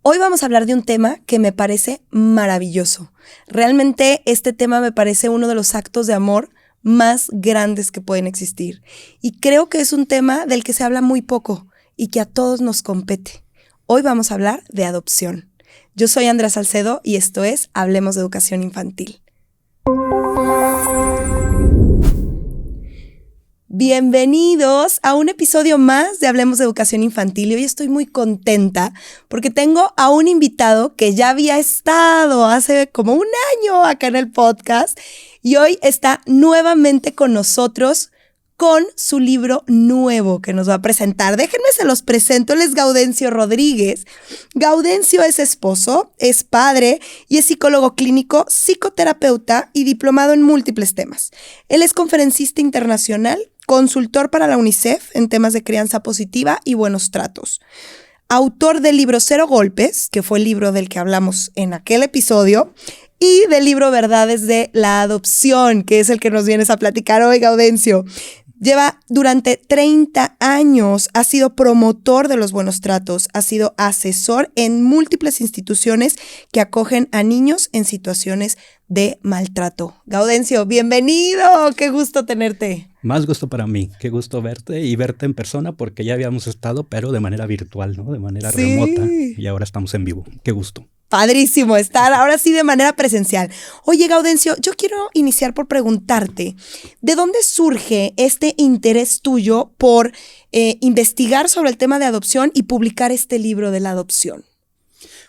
Hoy vamos a hablar de un tema que me parece maravilloso. Realmente este tema me parece uno de los actos de amor más grandes que pueden existir. Y creo que es un tema del que se habla muy poco y que a todos nos compete. Hoy vamos a hablar de adopción. Yo soy Andrea Salcedo y esto es Hablemos de Educación Infantil. Bienvenidos a un episodio más de Hablemos de Educación Infantil y hoy estoy muy contenta porque tengo a un invitado que ya había estado hace como un año acá en el podcast y hoy está nuevamente con nosotros con su libro nuevo que nos va a presentar. Déjenme se los presento, él es Gaudencio Rodríguez. Gaudencio es esposo, es padre y es psicólogo clínico, psicoterapeuta y diplomado en múltiples temas. Él es conferencista internacional, consultor para la UNICEF en temas de crianza positiva y buenos tratos. Autor del libro Cero Golpes, que fue el libro del que hablamos en aquel episodio, y del libro Verdades de la Adopción, que es el que nos vienes a platicar hoy, Gaudencio. Lleva durante 30 años, ha sido promotor de los buenos tratos, ha sido asesor en múltiples instituciones que acogen a niños en situaciones de maltrato. Gaudencio, bienvenido, qué gusto tenerte. Más gusto para mí, qué gusto verte y verte en persona porque ya habíamos estado, pero de manera virtual, ¿no? De manera remota y ahora estamos en vivo. Qué gusto. Padrísimo estar ahora sí de manera presencial. Oye, Gaudencio, yo quiero iniciar por preguntarte, ¿de dónde surge este interés tuyo por investigar sobre el tema de adopción y publicar este libro de la adopción?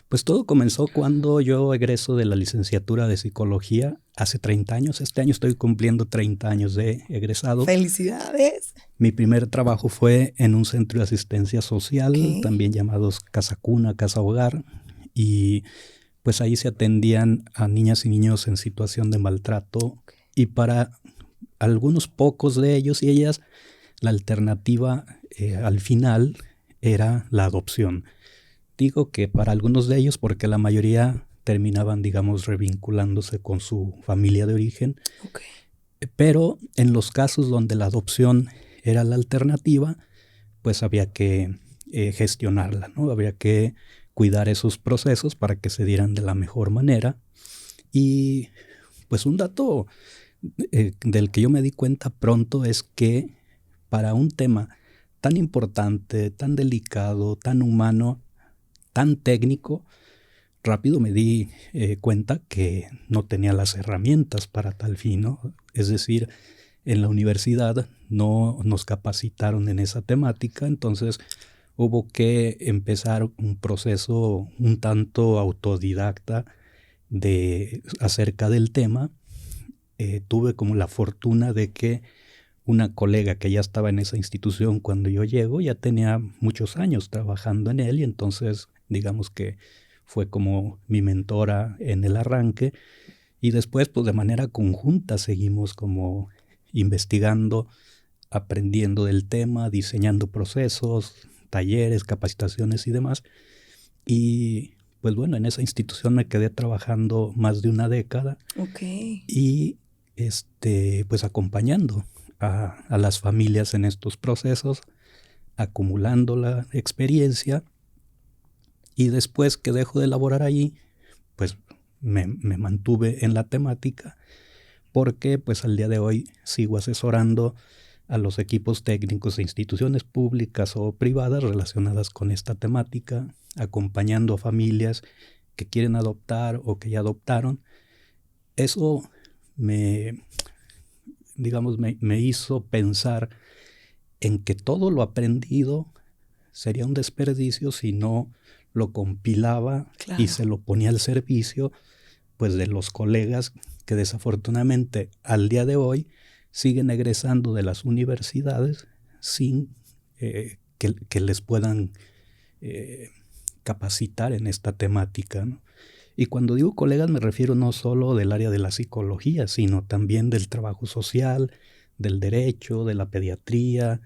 Pues todo comenzó cuando yo egreso de la licenciatura de psicología hace 30 años. Este año estoy cumpliendo 30 años de egresado. ¡Felicidades! Mi primer trabajo fue en un centro de asistencia social, también llamados Casa Cuna, Casa Hogar. Y pues ahí se atendían a niñas y niños en situación de maltrato y para algunos pocos de ellos y ellas la alternativa al final era la adopción. Digo que para algunos de ellos porque la mayoría terminaban, digamos, revinculándose con su familia de origen. Pero en los casos donde la adopción era la alternativa, pues había que gestionarla, ¿no? Había que cuidar esos procesos para que se dieran de la mejor manera. Y pues un dato del que yo me di cuenta pronto es que para un tema tan importante, tan delicado, tan humano, tan técnico, rápido me di cuenta que no tenía las herramientas para tal fin, ¿no? Es decir, en la universidad no nos capacitaron en esa temática, entonces hubo que empezar un proceso un tanto autodidacta acerca del tema. Tuve como la fortuna de que una colega que ya estaba en esa institución cuando yo llego ya tenía muchos años trabajando en él y entonces digamos que fue como mi mentora en el arranque y después pues de manera conjunta seguimos como investigando, aprendiendo del tema, diseñando procesos, talleres, capacitaciones y demás. Y pues bueno, en esa institución me quedé trabajando más de una década. Y pues acompañando a las familias en estos procesos, acumulando la experiencia. Y después que dejo de laborar allí, pues me mantuve en la temática porque pues al día de hoy sigo asesorando a los equipos técnicos de instituciones públicas o privadas relacionadas con esta temática, acompañando a familias que quieren adoptar o que ya adoptaron. Eso me hizo pensar en que todo lo aprendido sería un desperdicio si no lo compilaba y se lo ponía al servicio pues de los colegas que desafortunadamente al día de hoy siguen egresando de las universidades sin que les puedan capacitar en esta temática, ¿no? Y cuando digo colegas me refiero no solo del área de la psicología, sino también del trabajo social, del derecho, de la pediatría,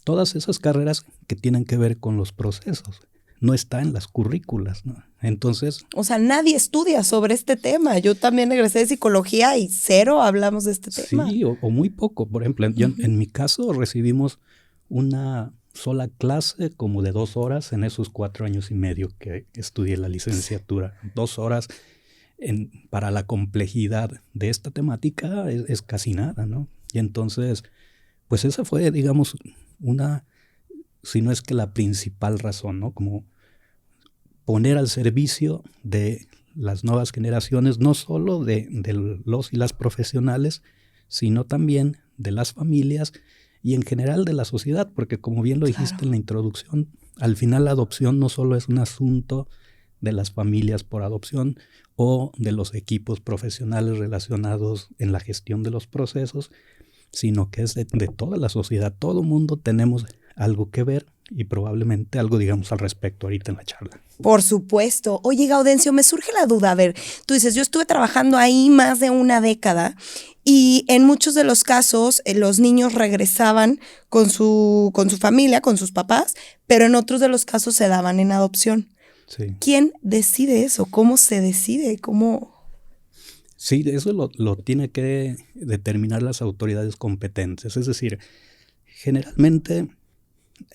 todas esas carreras que tienen que ver con los procesos. No está en las currículas, ¿no? Entonces... O sea, nadie estudia sobre este tema. Yo también egresé de psicología y cero hablamos de este tema. Sí, o muy poco. Por ejemplo, yo, en mi caso recibimos una sola clase como de 2 horas en esos 4 años y medio que estudié la licenciatura. 2 horas para la complejidad de esta temática es casi nada, ¿no? Y entonces, pues esa fue, digamos, si no es que la principal razón, ¿no? Como poner al servicio de las nuevas generaciones, no solo de los y las profesionales, sino también de las familias y en general de la sociedad, porque como bien lo dijiste en la introducción, al final la adopción no solo es un asunto de las familias por adopción o de los equipos profesionales relacionados en la gestión de los procesos, sino que es de toda la sociedad. Todo mundo tenemos algo que ver y probablemente algo digamos al respecto ahorita en la charla. Por supuesto. Oye, Gaudencio, me surge la duda. A ver, tú dices, yo estuve trabajando ahí más de una década y en muchos de los casos los niños regresaban con su familia, con sus papás, pero en otros de los casos se daban en adopción. Sí. ¿Quién decide eso? ¿Cómo se decide? ¿Cómo? Sí, eso lo tiene que determinar las autoridades competentes. Es decir, generalmente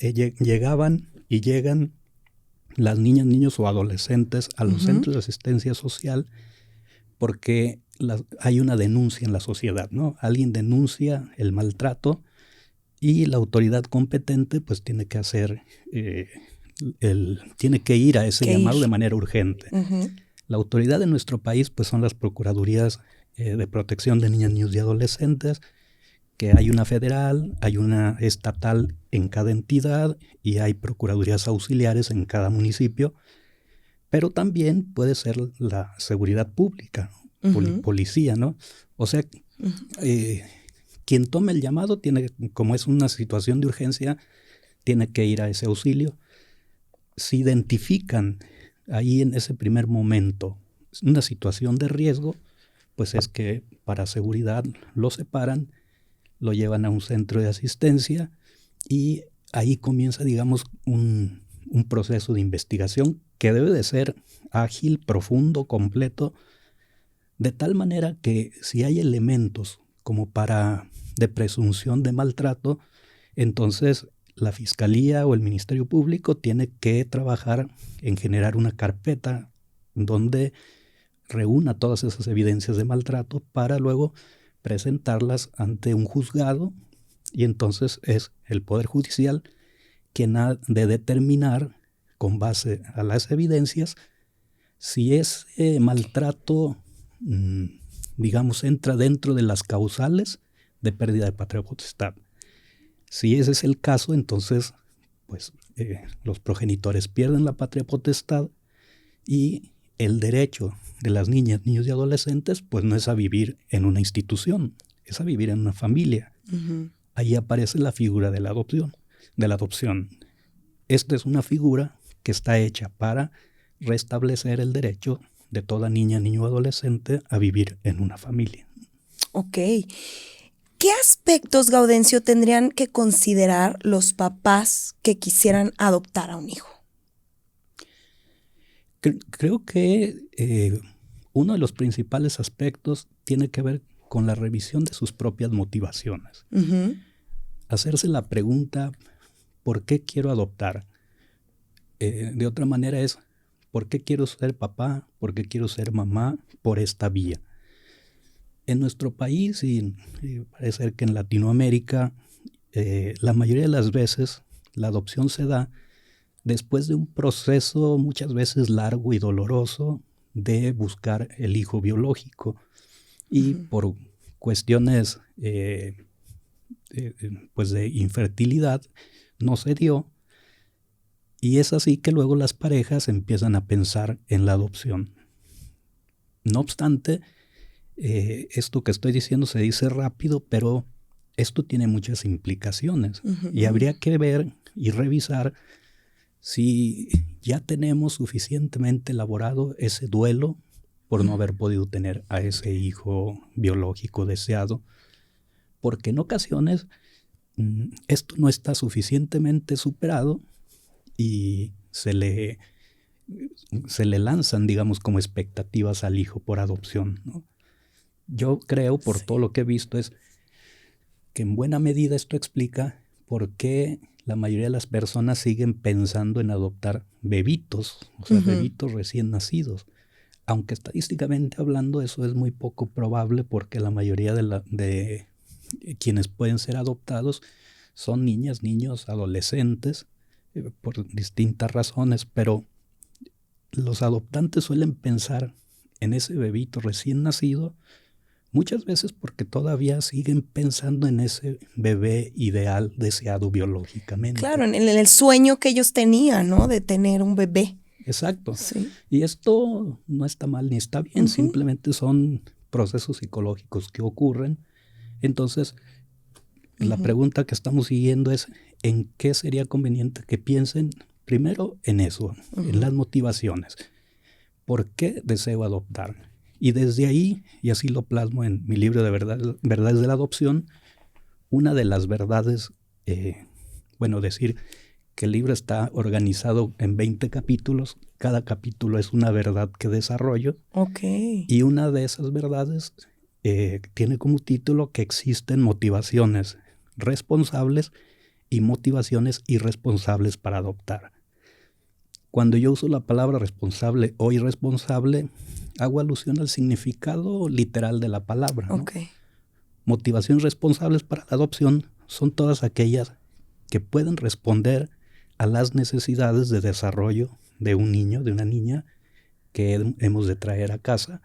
llegaban y llegan las niñas, niños o adolescentes a los centros de asistencia social porque hay una denuncia en la sociedad, ¿no? Alguien denuncia el maltrato y la autoridad competente pues tiene que hacer, tiene que ir a ese llamado de manera urgente. La autoridad de nuestro país pues son las procuradurías de protección de niñas, niños y adolescentes, que hay una federal, hay una estatal en cada entidad y hay procuradurías auxiliares en cada municipio, pero también puede ser la seguridad pública, policía, ¿no? O sea, quien tome el llamado tiene, como es una situación de urgencia, tiene que ir a ese auxilio. Si identifican ahí en ese primer momento una situación de riesgo, pues es que para seguridad lo separan, lo llevan a un centro de asistencia y ahí comienza, digamos, un proceso de investigación que debe de ser ágil, profundo, completo, de tal manera que si hay elementos como de presunción de maltrato, entonces la Fiscalía o el Ministerio Público tiene que trabajar en generar una carpeta donde reúna todas esas evidencias de maltrato para luego presentarlas ante un juzgado y entonces es el Poder Judicial quien ha de determinar con base a las evidencias si ese maltrato, digamos, entra dentro de las causales de pérdida de patria potestad. Si ese es el caso, entonces pues los progenitores pierden la patria potestad y el derecho de las niñas, niños y adolescentes pues no es a vivir en una institución, es a vivir en una familia. Ahí aparece la figura de la adopción. Esta es una figura que está hecha para restablecer el derecho de toda niña, niño o adolescente a vivir en una familia. Ok. ¿Qué aspectos, Gaudencio, tendrían que considerar los papás que quisieran adoptar a un hijo? Creo que uno de los principales aspectos tiene que ver con la revisión de sus propias motivaciones. Hacerse la pregunta, ¿por qué quiero adoptar? De otra manera es, ¿por qué quiero ser papá? ¿Por qué quiero ser mamá por esta vía? En nuestro país y parece ser que en Latinoamérica, la mayoría de las veces la adopción se da después de un proceso muchas veces largo y doloroso de buscar el hijo biológico y por cuestiones pues de infertilidad no se dio y es así que luego las parejas empiezan a pensar en la adopción. No obstante, esto que estoy diciendo se dice rápido, pero esto tiene muchas implicaciones y habría que ver y revisar si ya tenemos suficientemente elaborado ese duelo por no haber podido tener a ese hijo biológico deseado, porque en ocasiones esto no está suficientemente superado y se le lanzan, digamos, como expectativas al hijo por adopción, ¿no? Yo creo, por todo lo que he visto, es que en buena medida esto explica por qué la mayoría de las personas siguen pensando en adoptar bebitos, o sea, bebitos recién nacidos. Aunque estadísticamente hablando eso es muy poco probable porque la mayoría de quienes pueden ser adoptados son niñas, niños, adolescentes, por distintas razones, pero los adoptantes suelen pensar en ese bebito recién nacido muchas veces porque todavía siguen pensando en ese bebé ideal deseado biológicamente. Claro, en el sueño que ellos tenían, ¿no? De tener un bebé. Exacto. Sí. Y esto no está mal ni está bien, simplemente son procesos psicológicos que ocurren. Entonces, la pregunta que estamos siguiendo es ¿en qué sería conveniente que piensen? Primero en eso, en las motivaciones. ¿Por qué deseo adoptar? Y desde ahí, y así lo plasmo en mi libro de verdades de la adopción, una de las verdades, decir que el libro está organizado en 20 capítulos, cada capítulo es una verdad que desarrollo, y una de esas verdades tiene como título que existen motivaciones responsables y motivaciones irresponsables para adoptar. Cuando yo uso la palabra responsable o irresponsable, hago alusión al significado literal de la palabra, ¿no? Motivaciones responsables para la adopción son todas aquellas que pueden responder a las necesidades de desarrollo de un niño, de una niña que hemos de traer a casa.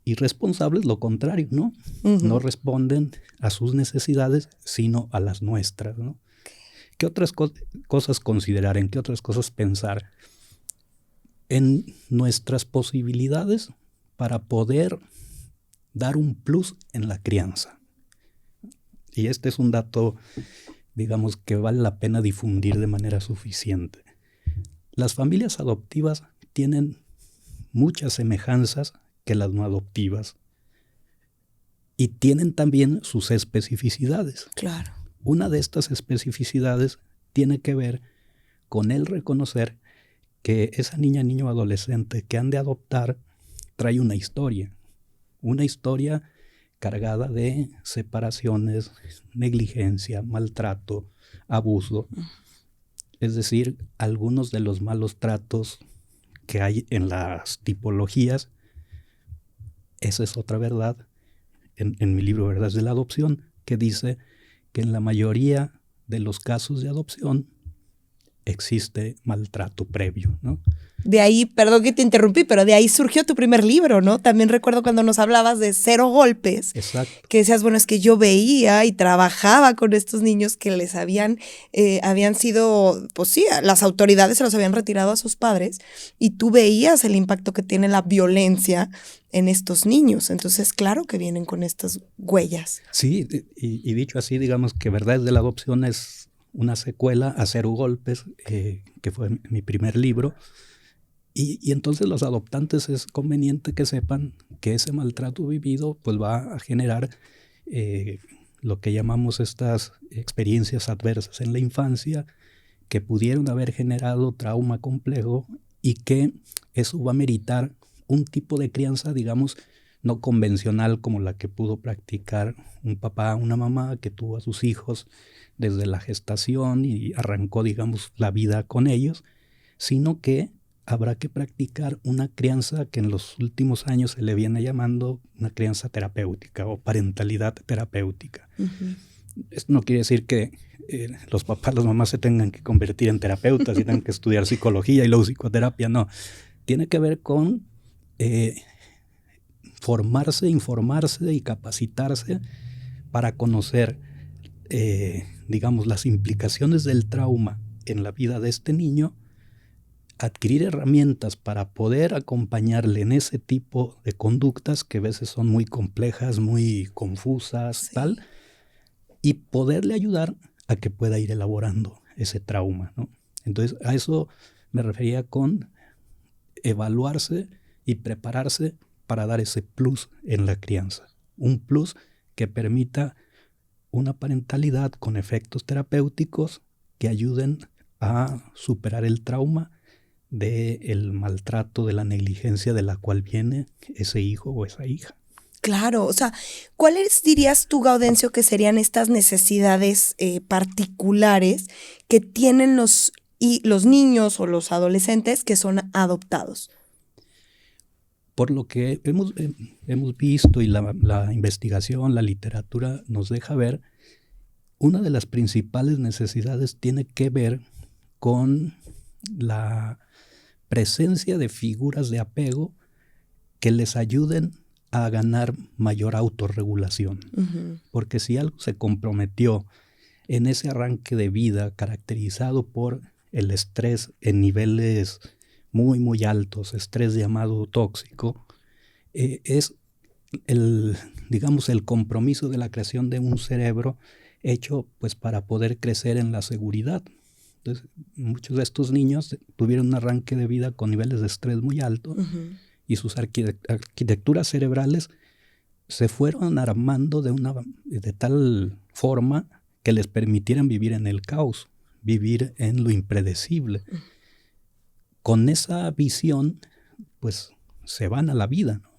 Y responsables lo contrario, ¿no? No responden a sus necesidades, sino a las nuestras, ¿no? ¿Qué otras cosas considerar? ¿En qué otras cosas pensar? En nuestras posibilidades para poder dar un plus en la crianza. Y este es un dato, digamos, que vale la pena difundir de manera suficiente. Las familias adoptivas tienen muchas semejanzas que las no adoptivas y tienen también sus especificidades. Claro. Una de estas especificidades tiene que ver con el reconocer que esa niña, niño, adolescente que han de adoptar trae una historia cargada de separaciones, negligencia, maltrato, abuso. Es decir, algunos de los malos tratos que hay en las tipologías. Esa es otra verdad en mi libro Verdades de la Adopción, que dice que en la mayoría de los casos de adopción existe maltrato previo, ¿no? De ahí, perdón que te interrumpí, pero de ahí surgió tu primer libro, ¿no? También recuerdo cuando nos hablabas de 0 golpes. Exacto. Que decías, bueno, es que yo veía y trabajaba con estos niños que les habían sido, pues sí, las autoridades se los habían retirado a sus padres y tú veías el impacto que tiene la violencia en estos niños. Entonces, claro que vienen con estas huellas. Sí, y dicho así, digamos que Verdades de la Adopción es una secuela a 0 golpes, que fue mi primer libro. Y entonces los adoptantes es conveniente que sepan que ese maltrato vivido pues va a generar lo que llamamos estas experiencias adversas en la infancia que pudieron haber generado trauma complejo y que eso va a meritar un tipo de crianza, digamos, no convencional como la que pudo practicar un papá, una mamá que tuvo a sus hijos desde la gestación y arrancó, digamos, la vida con ellos, sino que habrá que practicar una crianza que en los últimos años se le viene llamando una crianza terapéutica o parentalidad terapéutica. Esto no quiere decir que los papás, las mamás se tengan que convertir en terapeutas y tengan que estudiar psicología y luego psicoterapia, no. Tiene que ver con formarse, informarse y capacitarse para conocer, digamos, las implicaciones del trauma en la vida de este niño, adquirir herramientas para poder acompañarle en ese tipo de conductas que a veces son muy complejas, muy confusas, sí, tal, y poderle ayudar a que pueda ir elaborando ese trauma, ¿no? Entonces, a eso me refería con evaluarse y prepararse para dar ese plus en la crianza. Un plus que permita una parentalidad con efectos terapéuticos que ayuden a superar el trauma del maltrato, de la negligencia de la cual viene ese hijo o esa hija. Claro, o sea, ¿cuáles dirías tú, Gaudencio, que serían estas necesidades particulares que tienen los niños o los adolescentes que son adoptados? Por lo que hemos visto y la investigación, la literatura nos deja ver, una de las principales necesidades tiene que ver con la presencia de figuras de apego que les ayuden a ganar mayor autorregulación. Porque si algo se comprometió en ese arranque de vida caracterizado por el estrés en niveles muy, muy altos, estrés llamado tóxico, es el compromiso de la creación de un cerebro hecho pues para poder crecer en la seguridad. Entonces, muchos de estos niños tuvieron un arranque de vida con niveles de estrés muy altos y sus arquitecturas cerebrales se fueron armando de tal forma que les permitieran vivir en el caos, vivir en lo impredecible. Con esa visión, pues se van a la vida, ¿no?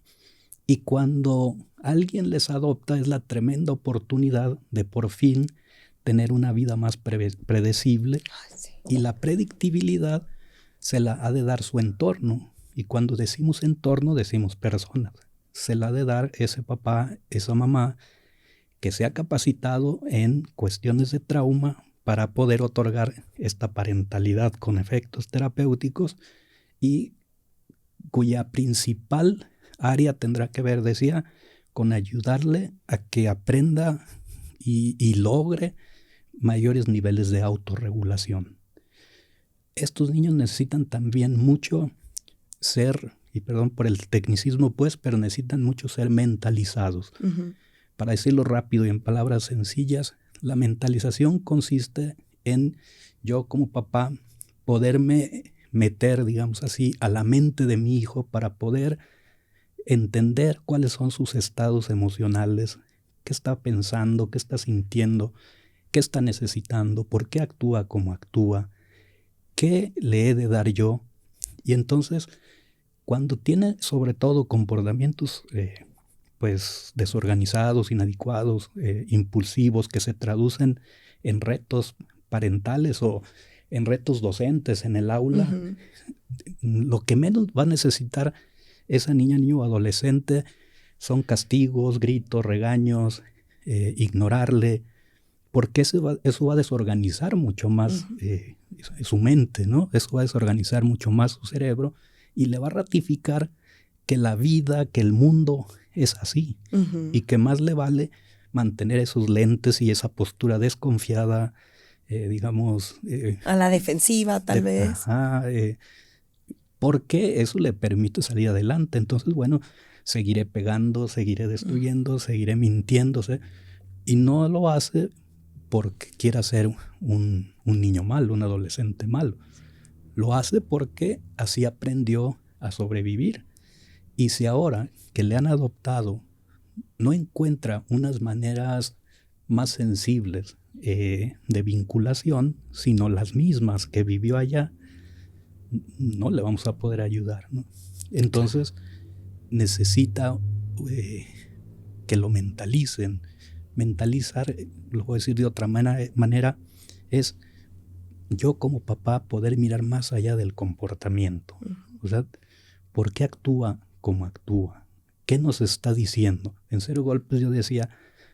Y cuando alguien les adopta es la tremenda oportunidad de por fin tener una vida más predecible. Sí. Y la predictibilidad se la ha de dar su entorno. Y cuando decimos entorno, decimos personas. Se la ha de dar ese papá, esa mamá, que se ha capacitado en cuestiones de trauma para poder otorgar esta parentalidad con efectos terapéuticos y cuya principal área tendrá que ver, decía, con ayudarle a que aprenda y logre mayores niveles de autorregulación. Estos niños necesitan también mucho ser, y perdón por el tecnicismo pues, pero necesitan mucho ser mentalizados. Para decirlo rápido y en palabras sencillas, la mentalización consiste en yo como papá poderme meter, digamos así, a la mente de mi hijo para poder entender cuáles son sus estados emocionales, qué está pensando, qué está sintiendo, qué está necesitando, por qué actúa como actúa, qué le he de dar yo. Y entonces, cuando tiene sobre todo comportamientos pues desorganizados, inadecuados, impulsivos, que se traducen en retos parentales o en retos docentes en el aula, lo que menos va a necesitar esa niña, niño o adolescente son castigos, gritos, regaños, ignorarle, porque eso va a desorganizar mucho más su mente, ¿no? Eso va a desorganizar mucho más su cerebro y le va a ratificar que la vida, que el mundo es así y que más le vale mantener esos lentes y esa postura desconfiada, a la defensiva tal vez. Porque eso le permite salir adelante. Entonces, bueno, seguiré pegando, seguiré destruyendo, seguiré mintiéndose y no lo hace porque quiera ser un niño malo, un adolescente malo. Lo hace porque así aprendió a sobrevivir. Y si ahora que le han adoptado no encuentra unas maneras más sensibles de vinculación, sino las mismas que vivió allá, no le vamos a poder ayudar, ¿no? Entonces necesita que lo mentalicen. Mentalizar, lo voy a decir de otra manera, es yo como papá poder mirar más allá del comportamiento. O sea, ¿por qué actúa como actúa? ¿Qué nos está diciendo? En Cero Golpes yo decía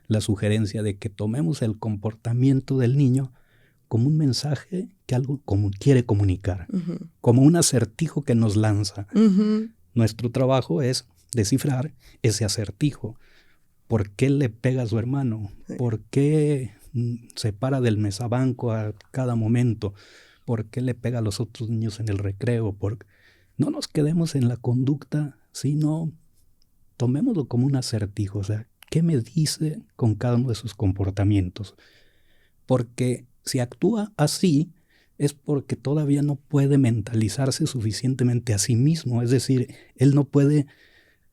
la sugerencia de que tomemos el comportamiento del niño como un mensaje que algo quiere comunicar, como un acertijo que nos lanza. Nuestro trabajo es descifrar ese acertijo. ¿Por qué le pega a su hermano? ¿Por qué se para del mesabanco a cada momento? ¿Por qué le pega a los otros niños en el recreo? No nos quedemos en la conducta, sino tomémoslo como un acertijo. O sea, ¿qué me dice con cada uno de sus comportamientos? Porque si actúa así, es porque todavía no puede mentalizarse suficientemente a sí mismo. Es decir, él no puede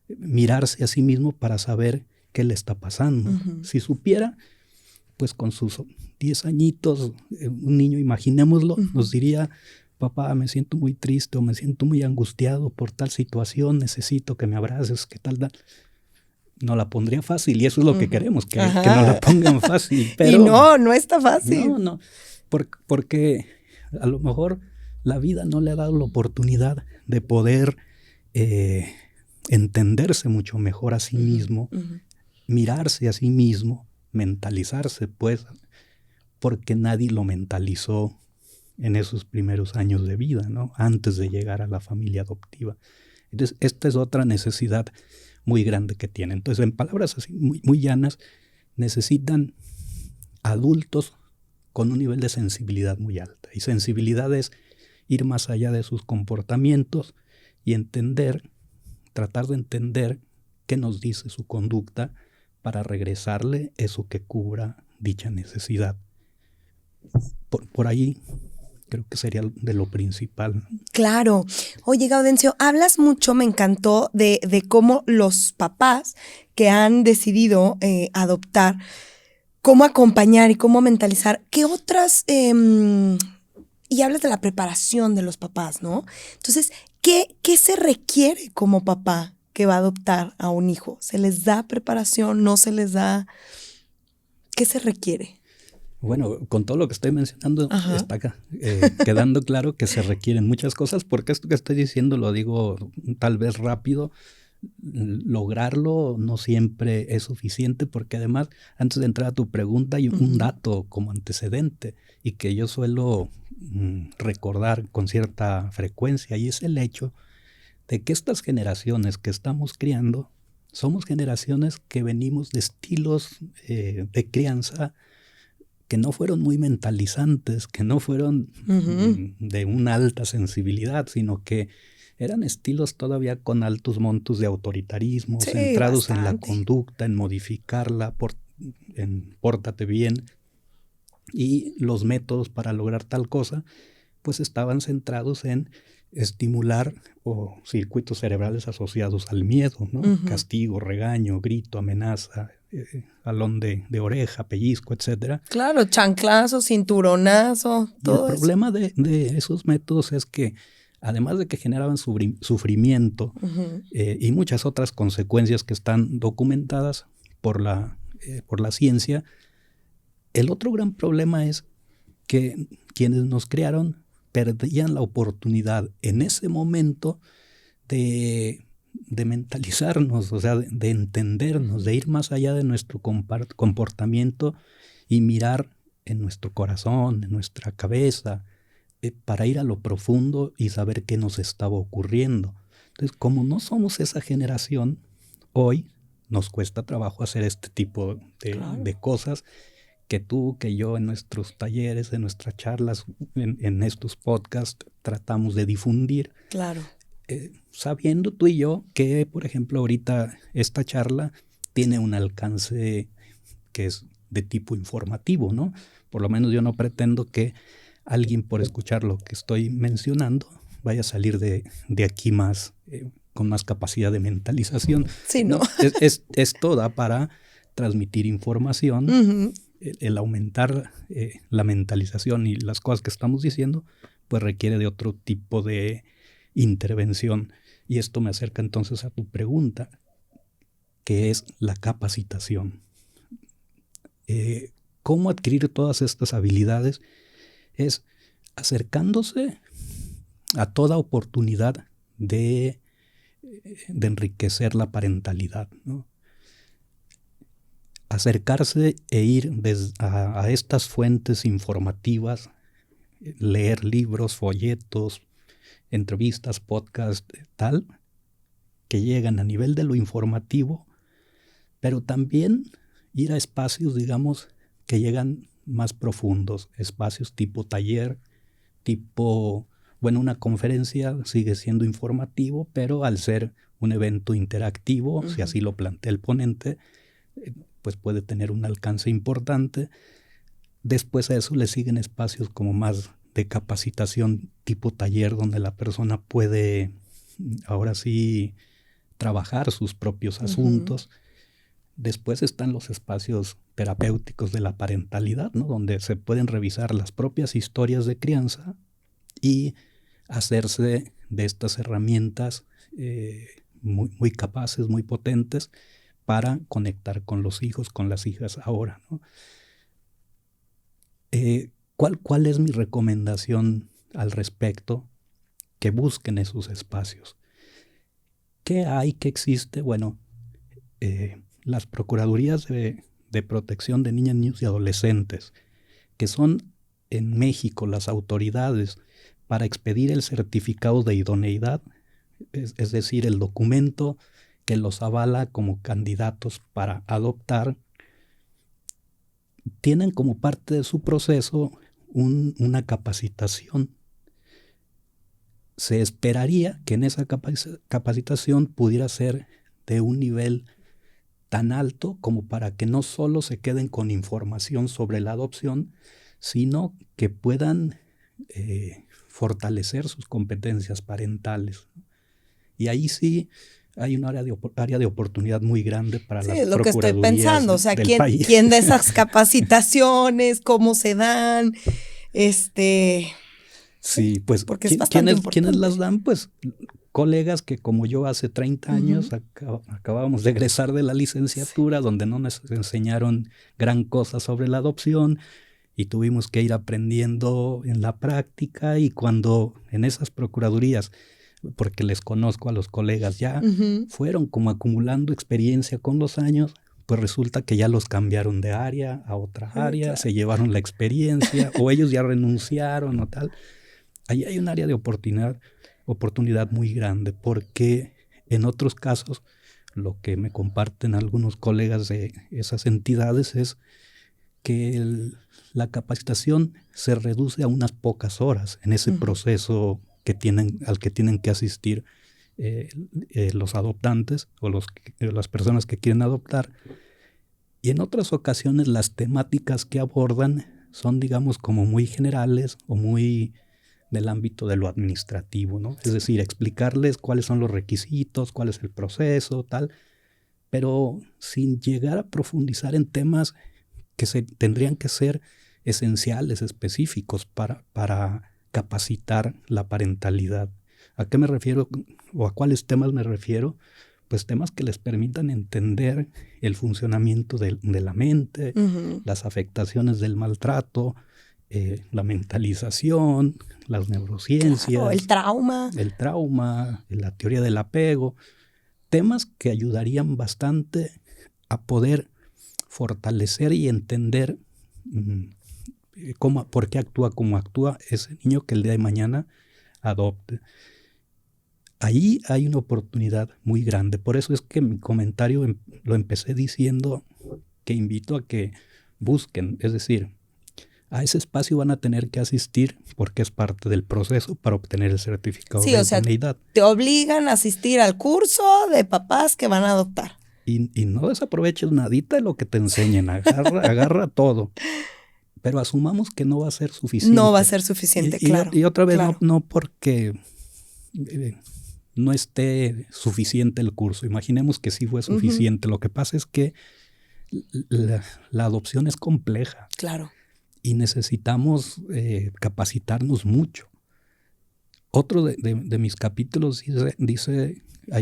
mirarse a sí mismo para saber qué le está pasando. Si supiera, pues con sus 10 añitos, un niño, imaginémoslo, nos diría: papá, me siento muy triste o me siento muy angustiado por tal situación, necesito que me abraces, ¿qué tal? no la pondría fácil, y eso es lo que queremos, que no la pongan fácil. Pero y no está fácil. No, porque a lo mejor la vida no le ha dado la oportunidad de poder entenderse mucho mejor a sí mismo, mirarse a sí mismo, mentalizarse, pues, porque nadie lo mentalizó en esos primeros años de vida, ¿no? Antes de llegar a la familia adoptiva. Entonces, esta es otra necesidad muy grande que tienen. Entonces, en palabras así muy, muy llanas, necesitan adultos con un nivel de sensibilidad muy alta. Y sensibilidad es ir más allá de sus comportamientos y tratar de entender qué nos dice su conducta para regresarle eso que cubra dicha necesidad. Por ahí creo que sería de lo principal. Claro. Oye, Gaudencio, hablas mucho, me encantó, de cómo los papás que han decidido adoptar, cómo acompañar y cómo mentalizar. ¿Qué otras? Y hablas de la preparación de los papás, ¿no? Entonces, ¿qué se requiere como papá que va a adoptar a un hijo? ¿Se les da preparación? ¿No se les da? ¿Qué se requiere? Bueno, con todo lo que estoy mencionando, está quedando claro que se requieren muchas cosas, porque esto que estoy diciendo lo digo tal vez rápido. Lograrlo no siempre es suficiente, porque además, antes de entrar a tu pregunta, hay un dato como antecedente y que yo suelo recordar con cierta frecuencia, y es el hecho de que estas generaciones que estamos criando somos generaciones que venimos de estilos de crianza que no fueron muy mentalizantes, que no fueron de una alta sensibilidad, sino que eran estilos todavía con altos montos de autoritarismo, sí, centrados bastante. En la conducta, en modificarla, en pórtate bien. Y los métodos para lograr tal cosa, pues estaban centrados en estimular circuitos cerebrales asociados al miedo, ¿no? Castigo, regaño, grito, amenaza, jalón de oreja, pellizco, etcétera. Claro, chanclazo, cinturonazo, todo eso. El problema de esos métodos es que, además de que generaban sufrimiento y muchas otras consecuencias que están documentadas por la ciencia, el otro gran problema es que quienes nos crearon perdían la oportunidad en ese momento de mentalizarnos, o sea, de entendernos, de ir más allá de nuestro comportamiento y mirar en nuestro corazón, en nuestra cabeza, para ir a lo profundo y saber qué nos estaba ocurriendo. Entonces, como no somos esa generación, hoy nos cuesta trabajo hacer este tipo de cosas que tú, que yo en nuestros talleres, en nuestras charlas, en estos podcasts tratamos de difundir. Claro. Sabiendo tú y yo que, por ejemplo, ahorita esta charla tiene un alcance que es de tipo informativo, ¿no? Por lo menos yo no pretendo que alguien, por escuchar lo que estoy mencionando, vaya a salir de aquí más, con más capacidad de mentalización. Sí, ¿no? Esto da para transmitir información. El aumentar la mentalización y las cosas que estamos diciendo, pues requiere de otro tipo de intervención. Y esto me acerca entonces a tu pregunta, que es la capacitación. ¿Cómo adquirir todas estas habilidades? Es acercándose a toda oportunidad de enriquecer la parentalidad, ¿no? Acercarse e ir a estas fuentes informativas, leer libros, folletos, entrevistas, podcasts, tal, que llegan a nivel de lo informativo, pero también ir a espacios, digamos, que llegan más profundos, espacios tipo taller, una conferencia sigue siendo informativo, pero al ser un evento interactivo, si así lo plantea el ponente, pues puede tener un alcance importante. Después a eso le siguen espacios como más de capacitación tipo taller, donde la persona puede ahora sí trabajar sus propios asuntos. Después están los espacios terapéuticos de la parentalidad, ¿no? Donde se pueden revisar las propias historias de crianza y hacerse de estas herramientas muy, muy capaces, muy potentes, para conectar con los hijos, con las hijas ahora, ¿no? ¿Cuál es mi recomendación al respecto? Que busquen esos espacios. ¿Qué hay? ¿Qué existe? Bueno, las Procuradurías de Protección de Niñas, Niños y Adolescentes, que son en México las autoridades para expedir el certificado de idoneidad, es decir, el documento que los avala como candidatos para adoptar, tienen como parte de su proceso una capacitación. Se esperaría que en esa capacitación pudiera ser de un nivel tan alto como para que no solo se queden con información sobre la adopción, sino que puedan fortalecer sus competencias parentales. Y ahí sí hay un área de oportunidad muy grande para las procuradurías. Sí, lo que estoy pensando, o sea, país. ¿quién de esas capacitaciones, cómo se dan? Sí, pues, ¿quiénes las dan? Pues colegas que como yo hace 30 años acabábamos de egresar de la licenciatura, donde no nos enseñaron gran cosa sobre la adopción y tuvimos que ir aprendiendo en la práctica, y cuando en esas procuradurías, porque les conozco a los colegas ya, fueron como acumulando experiencia con los años, pues resulta que ya los cambiaron de área a otra área, claro. Se llevaron la experiencia o ellos ya renunciaron o tal. Ahí hay un área de oportunidad muy grande, porque en otros casos lo que me comparten algunos colegas de esas entidades es que la capacitación se reduce a unas pocas horas en ese proceso al que tienen que asistir los adoptantes o las personas que quieren adoptar. Y en otras ocasiones las temáticas que abordan son, digamos, como muy generales o muy del ámbito de lo administrativo, ¿no? Es decir, explicarles cuáles son los requisitos, cuál es el proceso, tal, pero sin llegar a profundizar en temas que tendrían que ser esenciales, específicos para capacitar la parentalidad. ¿A qué me refiero o a cuáles temas me refiero? Pues temas que les permitan entender el funcionamiento de la mente, las afectaciones del maltrato, la mentalización, las neurociencias. Claro, el trauma. La teoría del apego. Temas que ayudarían bastante a poder fortalecer y entender por qué actúa como actúa ese niño que el día de mañana adopte. Ahí hay una oportunidad muy grande. Por eso es que mi comentario lo empecé diciendo que invito a que busquen, es decir, a ese espacio van a tener que asistir porque es parte del proceso para obtener el certificado de idoneidad. Te obligan a asistir al curso de papás que van a adoptar. Y no desaproveches nadita de lo que te enseñen, agarra todo. Pero asumamos que no va a ser suficiente. No va a ser suficiente, claro. Y otra vez, claro. no porque no esté suficiente el curso. Imaginemos que sí fue suficiente. Lo que pasa es que la adopción es compleja. Claro. Y necesitamos capacitarnos mucho. Otro de mis capítulos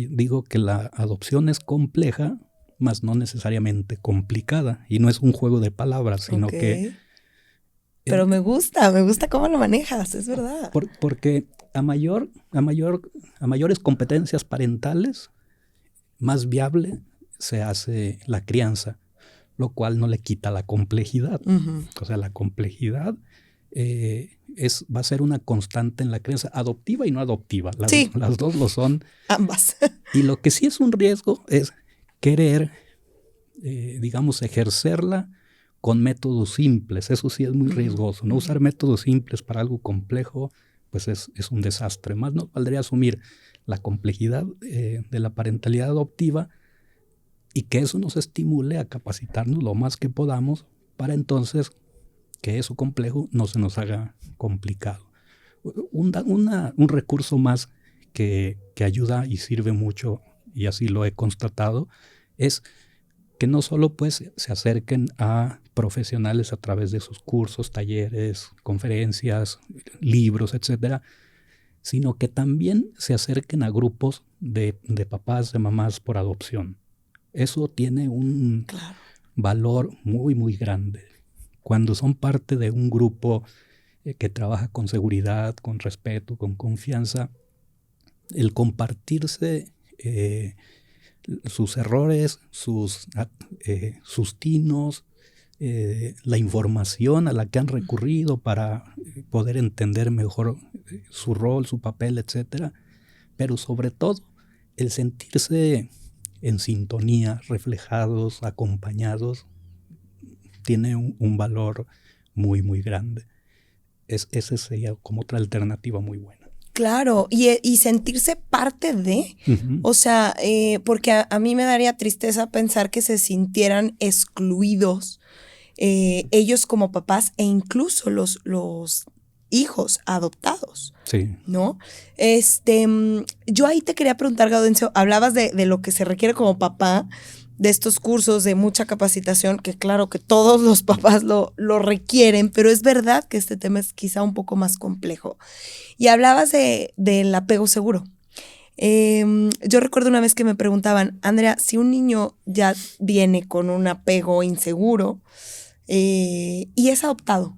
digo que la adopción es compleja, mas no necesariamente complicada. Y no es un juego de palabras, sino que... Pero me gusta cómo lo manejas, es verdad. Porque a mayores competencias parentales, más viable se hace la crianza, lo cual no le quita la complejidad. O sea, la complejidad va a ser una constante en la crianza, adoptiva y no adoptiva. Las dos lo son. Ambas. Y lo que sí es un riesgo es querer, digamos, ejercerla con métodos simples. Eso sí es muy riesgoso. No usar métodos simples para algo complejo, pues es un desastre. Más nos valdría asumir la complejidad de la parentalidad adoptiva y que eso nos estimule a capacitarnos lo más que podamos para entonces que eso complejo no se nos haga complicado. Un recurso más que ayuda y sirve mucho, y así lo he constatado, es que no solo pues se acerquen a profesionales a través de sus cursos, talleres, conferencias, libros, etcétera, sino que también se acerquen a grupos de papás, de mamás por adopción. Eso tiene un Claro. valor muy, muy grande. Cuando son parte de un grupo que trabaja con seguridad, con respeto, con confianza, el compartirse sus errores, sus tinos, la información a la que han recurrido para poder entender mejor su rol, su papel, etcétera, pero sobre todo el sentirse en sintonía, reflejados, acompañados, tiene un valor muy, muy grande. Esa sería como otra alternativa muy buena. Claro, y sentirse parte de, o sea, porque a mí me daría tristeza pensar que se sintieran excluidos ellos como papás e incluso los hijos adoptados. Sí. ¿No? Yo ahí te quería preguntar, Gaudencio, hablabas de lo que se requiere como papá, de estos cursos de mucha capacitación, que claro que todos los papás lo requieren, pero es verdad que este tema es quizá un poco más complejo. Y hablabas del apego seguro. Yo recuerdo una vez que me preguntaban, Andrea, si un niño ya viene con un apego inseguro y es adoptado,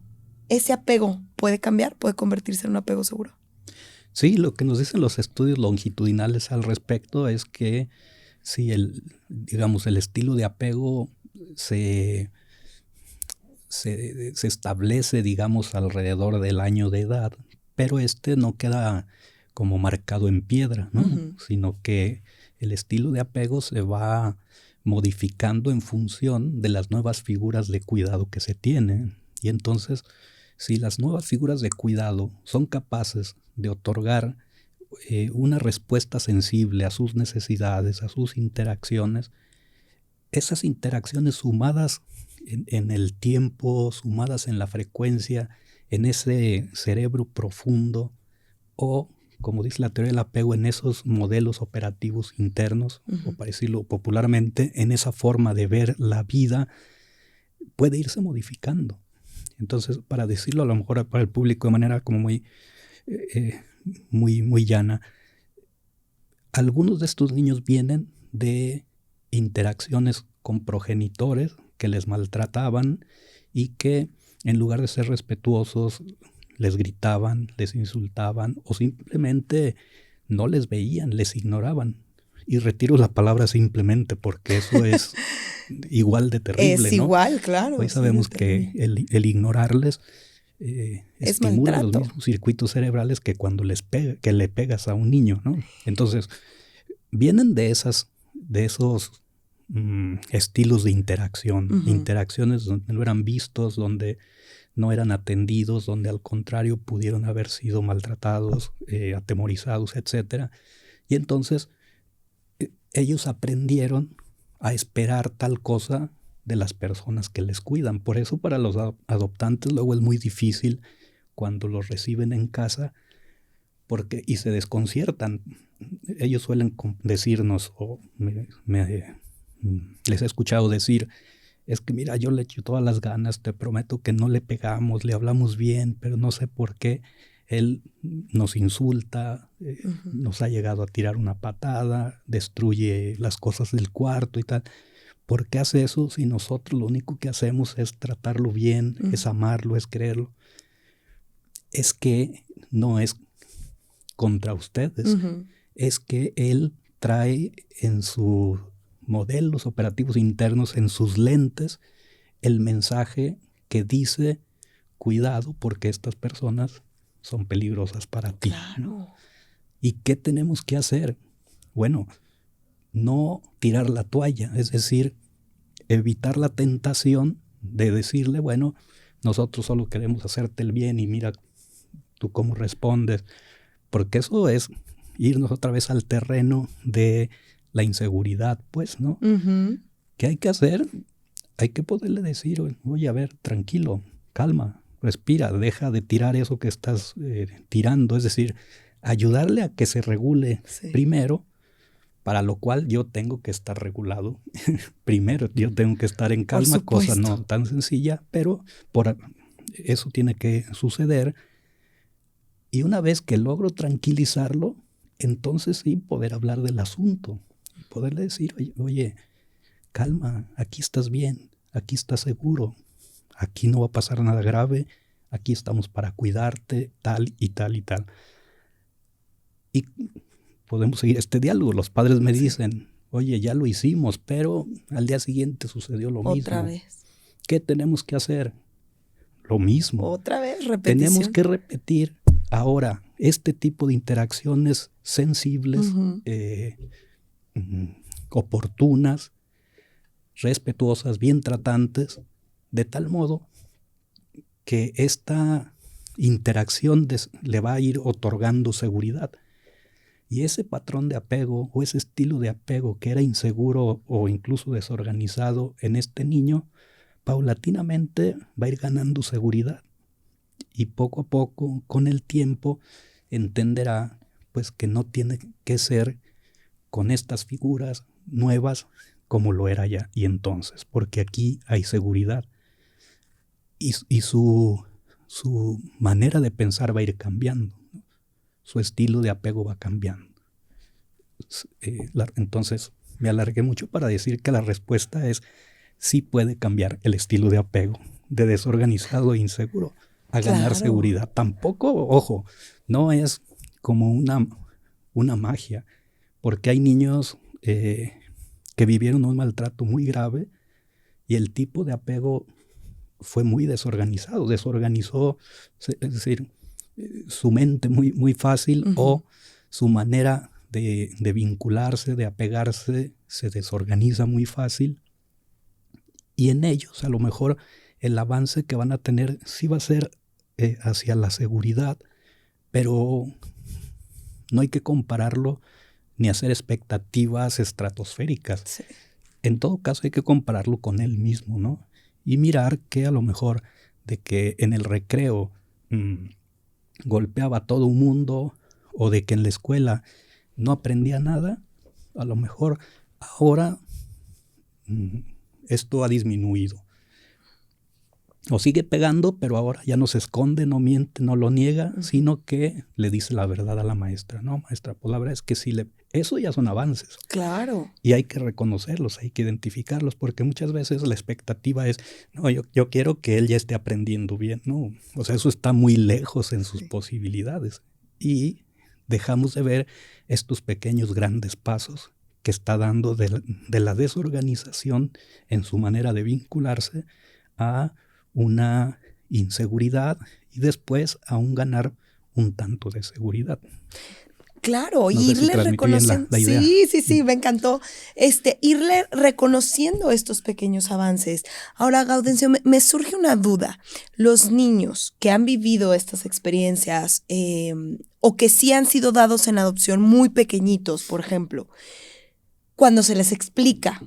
¿ese apego puede cambiar? ¿Puede convertirse en un apego seguro? Sí, lo que nos dicen los estudios longitudinales al respecto es que si el estilo de apego se establece, digamos, alrededor del año de edad, pero no queda como marcado en piedra, ¿no? Sino que el estilo de apego se va modificando en función de las nuevas figuras de cuidado que se tienen. Y entonces, si las nuevas figuras de cuidado son capaces de otorgar una respuesta sensible a sus necesidades, a sus interacciones, esas interacciones sumadas en el tiempo, sumadas en la frecuencia, en ese cerebro profundo o, como dice la teoría del apego, en esos modelos operativos internos, o para decirlo popularmente, en esa forma de ver la vida, puede irse modificando. Entonces, para decirlo a lo mejor para el público de manera como muy llana, algunos de estos niños vienen de interacciones con progenitores que les maltrataban y que en lugar de ser respetuosos les gritaban, les insultaban o simplemente no les veían, les ignoraban. Y retiro la palabra simplemente porque eso es igual de terrible, es ¿no? Igual, claro. Hoy sabemos que el ignorarles estimula los mismos circuitos cerebrales que cuando que le pegas a un niño, ¿no? Entonces, vienen de esos estilos de interacción, interacciones donde no eran vistos, donde no eran atendidos, donde al contrario pudieron haber sido maltratados, atemorizados, etc. Y entonces ellos aprendieron a esperar tal cosa de las personas que les cuidan. Por eso para los adoptantes luego es muy difícil cuando los reciben en casa y se desconciertan. Ellos suelen decirnos, o les he escuchado decir, es que mira, yo le echo todas las ganas, te prometo que no le pegamos, le hablamos bien, pero no sé por qué él nos insulta, nos ha llegado a tirar una patada, destruye las cosas del cuarto y tal. ¿Por qué hace eso si nosotros lo único que hacemos es tratarlo bien, es amarlo, es quererlo? Es que no es contra ustedes, es que él trae en sus modelos operativos internos, en sus lentes, el mensaje que dice, cuidado porque estas personas son peligrosas para ti. Claro. ¿Y qué tenemos que hacer? Bueno, no tirar la toalla, es decir, evitar la tentación de decirle, bueno, nosotros solo queremos hacerte el bien y mira tú cómo respondes, porque eso es irnos otra vez al terreno de la inseguridad, pues, ¿no? ¿Qué hay que hacer? Hay que poderle decir, oye, a ver, tranquilo, calma, respira, deja de tirar eso que estás tirando, es decir, ayudarle a que se regule primero, para lo cual yo tengo que estar regulado primero, yo tengo que estar en calma, cosa no tan sencilla, pero eso tiene que suceder. Y una vez que logro tranquilizarlo, entonces sí poder hablar del asunto, poderle decir, oye, calma, aquí estás bien, aquí estás seguro, aquí no va a pasar nada grave, aquí estamos para cuidarte, tal y tal y tal. Y podemos seguir este diálogo. Los padres me dicen, oye, ya lo hicimos, pero al día siguiente sucedió lo mismo. Otra vez. ¿Qué tenemos que hacer? Lo mismo. Otra vez, repetición. Tenemos que repetir ahora este tipo de interacciones sensibles, oportunas, respetuosas, bien tratantes, de tal modo que esta interacción le va a ir otorgando seguridad. Y ese patrón de apego o ese estilo de apego que era inseguro o incluso desorganizado en este niño, paulatinamente va a ir ganando seguridad. Y poco a poco, con el tiempo, entenderá pues que no tiene que ser con estas figuras nuevas como lo era ya y entonces, porque aquí hay seguridad. Y su manera de pensar va a ir cambiando. Su estilo de apego va cambiando. Entonces, me alargué mucho para decir que la respuesta es sí puede cambiar el estilo de apego de desorganizado e inseguro a ganar seguridad. Tampoco, ojo, no es como una magia, porque hay niños que vivieron un maltrato muy grave y el tipo de apego fue muy desorganizado, desorganizó, es decir, su mente muy, muy fácil o su manera de vincularse, de apegarse, se desorganiza muy fácil y en ellos a lo mejor el avance que van a tener sí va a ser hacia la seguridad, pero no hay que compararlo ni hacer expectativas estratosféricas. Sí. En todo caso hay que compararlo con él mismo, ¿no? Y mirar que a lo mejor de que en el recreo golpeaba a todo un mundo o de que en la escuela no aprendía nada, a lo mejor ahora esto ha disminuido. O sigue pegando, pero ahora ya no se esconde, no miente, no lo niega, sino que le dice la verdad a la maestra. No, maestra, pues la verdad es que sí, eso ya son avances. Claro. Y hay que reconocerlos, hay que identificarlos, porque muchas veces la expectativa es, no, yo quiero que él ya esté aprendiendo bien. No, o sea, eso está muy lejos en sus posibilidades. Y dejamos de ver estos pequeños grandes pasos que está dando de la desorganización en su manera de vincularse a una inseguridad y después aún ganar un tanto de seguridad. Claro, no irle reconociendo. La idea. Sí, me encantó. Irle reconociendo estos pequeños avances. Ahora, Gaudencio, me surge una duda. Los niños que han vivido estas experiencias o que sí han sido dados en adopción muy pequeñitos, por ejemplo, cuando se les explica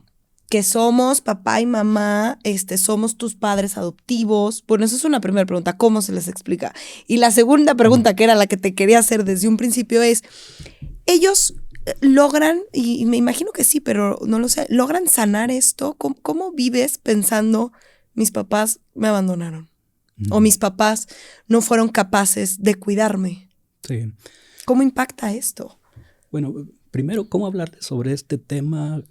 que somos papá y mamá, somos tus padres adoptivos. Bueno, esa es una primera pregunta, ¿cómo se les explica? Y la segunda pregunta, que era la que te quería hacer desde un principio, es, ¿ellos logran, y me imagino que sí, pero no lo sé, logran sanar esto? ¿Cómo vives pensando, mis papás me abandonaron? O mis papás no fueron capaces de cuidarme. Sí. ¿Cómo impacta esto? Bueno, primero, ¿cómo hablar sobre este tema